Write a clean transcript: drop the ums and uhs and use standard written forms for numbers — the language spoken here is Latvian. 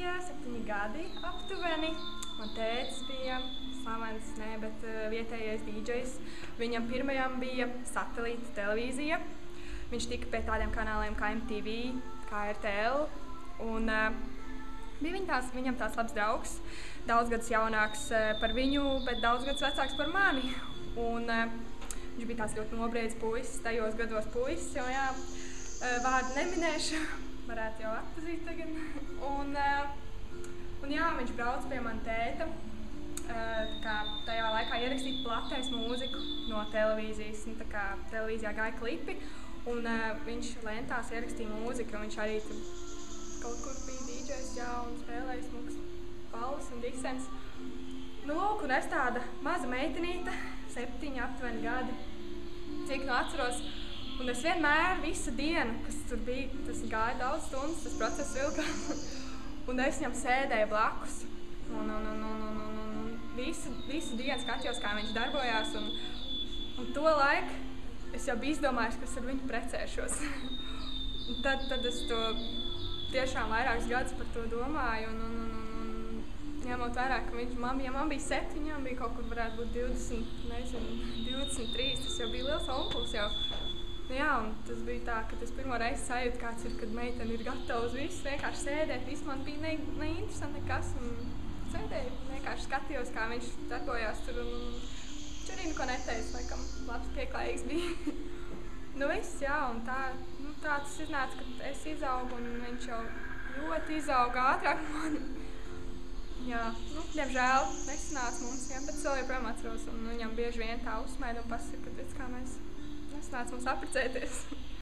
bija 7 gadi aptuveni. Man tētis bija slavens, bet vietējais DJs. Viņam pirmajam bija satelīta televīzija. Viņš tika pie tādiem kanāliem kā MTV, kā RTL. Un bija viņam tās labs draugs, daudz gadus jaunāks par viņu, bet daudz gadus vecāks par mani. Un viņš bija tās ļoti nobriedzis puisis, tajos gados puisis, jo jā, vārdu neminēšu, varētu jau atpazīt tagad. Un jā, viņš brauc pie man tēta, tajā laikā ierakstīt platēs mūziku no televīzijas, un tā kā televīzijā gāja klipi, un viņš lentās ierakstīja mūziku, un viņš arī tur kaut kur bija DJs, jā, un spēlēja smuks balvas un diksens. Nu, lūk, un es tāda maza meitenīte, 7 aptuveni gadi, cik nu atceros, un es vienmēr visu dienu, kas tur bija, tas gāja daudz stundas, tas process vilkās, un es viņam sēdēju blakus, un visu dienu skatījos, kā viņš darbojās, un to laiku es jau biju izdomājusi, ka es ar viņu precēšos. Un tad es to tiešām vairākus gadus par to domāju, un ņemot vērā, ka ja man bija 7, viņam bija kaut kur varētu būt 23, tas jau bija liels onkulis jau. Nu jā, un tas bija tā, ka es pirmo reizi sajūtu, kāds ir, kad meitene ir gatava uz visu, vienkārši sēdēt, viss man bija neinteresanti nekas, un sēdēju, vienkārši skatījos, kā viņš darbojās tur, un viņš arī neko neteica, laikam labs pieklājīgs bija. Nu viss, jā, un tā tas iznāca, ka es izaugu, un viņš jau ļoti izauga ātrāk mani. Jā, diemžēl nesanāca mums, jā, bet es vēl joprojām atceros, un viņam bieži vien tā uzsmaida un pasaka, ka kā mēs nesanāca mums apprecēties.